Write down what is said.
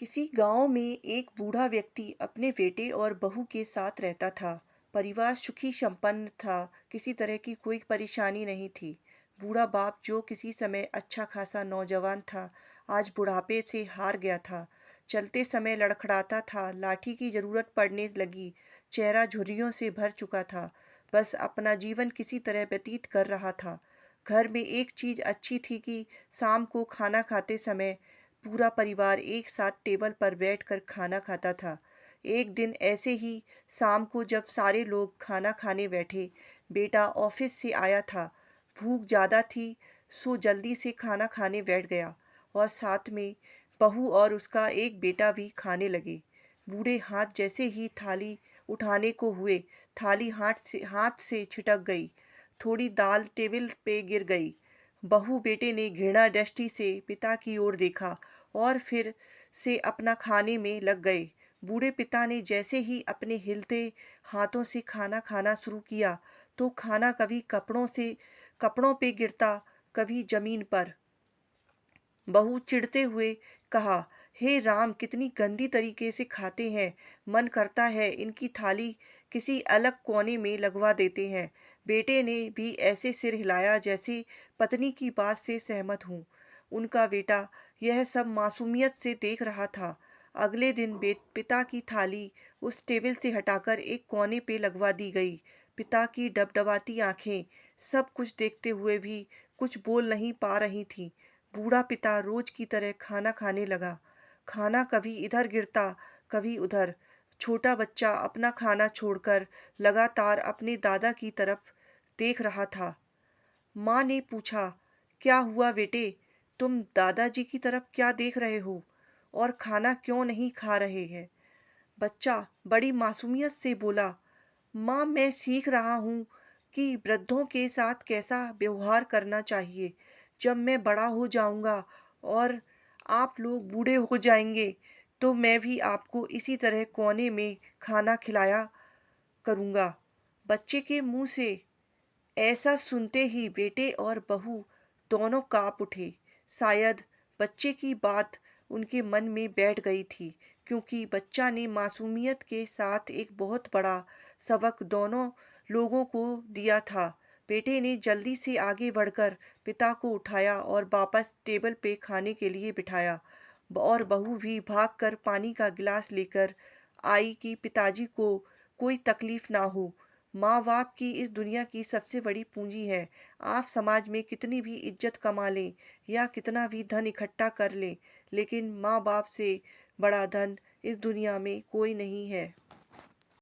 किसी गांव में एक बूढ़ा व्यक्ति अपने बेटे और बहू के साथ रहता था। परिवार सुखी संपन्न था। किसी तरह की कोई परेशानी नहीं थी। बूढ़ा बाप जो किसी समय अच्छा खासा नौजवान था, आज बुढ़ापे से हार गया था। चलते समय लड़खड़ाता था, लाठी की जरूरत पड़ने लगी। चेहरा झुर्रियों से भर चुका था। बस अपना जीवन किसी तरह व्यतीत कर रहा था। घर में एक चीज अच्छी थी कि शाम को खाना खाते समय पूरा परिवार एक साथ टेबल पर बैठकर खाना खाता था। एक दिन ऐसे ही शाम को जब सारे लोग खाना खाने बैठे, बेटा ऑफिस से आया था। भूख ज़्यादा थी, सो जल्दी से खाना खाने बैठ गया और साथ में बहू और उसका एक बेटा भी खाने लगे। बूढ़े हाथ जैसे ही थाली उठाने को हुए, थाली हाथ से छिटक गई। थोड़ी दाल टेबल पे गिर गई। बहू बेटे ने घृणा दृष्टि से पिता की ओर देखा और फिर से अपना खाने में लग गए। बूढ़े पिता ने जैसे ही अपने हिलते हाथों से खाना खाना शुरू किया, तो खाना कभी कपड़ों पे गिरता, कभी जमीन पर। बहू चिढ़ते हुए कहा, हे राम, कितनी गंदी तरीके से खाते हैं। मन करता है इनकी थाली किसी अलग कोने में लगवा देते हैं। बेटे ने भी ऐसे सिर हिलाया जैसे पत्नी की बात से सहमत हूँ। उनका बेटा यह सब मासूमियत से देख रहा था। अगले दिन पिता की थाली उस टेबल से हटाकर एक कोने पे लगवा दी गई। पिता की डबडबाती आंखें सब कुछ देखते हुए भी कुछ बोल नहीं पा रही थीं। बूढ़ा पिता रोज की तरह खाना खाने लगा। खाना कभी इधर गिरता, कभी उधर। छोटा बच्चा अपना खाना छोड़कर लगातार अपने दादा की तरफ देख रहा था। माँ ने पूछा, क्या हुआ बेटे? तुम दादाजी की तरफ क्या देख रहे हो और खाना क्यों नहीं खा रहे हैं? बच्चा बड़ी मासूमियत से बोला, माँ, मैं सीख रहा हूँ कि वृद्धों के साथ कैसा व्यवहार करना चाहिए। जब मैं बड़ा हो जाऊंगा और आप लोग बूढ़े हो जाएंगे, तो मैं भी आपको इसी तरह कोने में खाना खिलाया करूंगा। बच्चे के मुंह से ऐसा सुनते ही बेटे और बहू दोनों कांप उठे। शायद बच्चे की बात उनके मन में बैठ गई थी, क्योंकि बच्चा ने मासूमियत के साथ एक बहुत बड़ा सबक दोनों लोगों को दिया था। बेटे ने जल्दी से आगे बढ़कर पिता को उठाया और वापस टेबल पे खाने के लिए बिठाया। और बहू भी भागकर पानी का गिलास लेकर आई कि पिताजी को कोई तकलीफ ना हो। माँ-बाप की इस दुनिया की सबसे बड़ी पूंजी है। आप समाज में कितनी भी इज्जत कमा लें या कितना भी धन इकट्ठा कर लें, लेकिन माँ-बाप से बड़ा धन इस दुनिया में कोई नहीं है।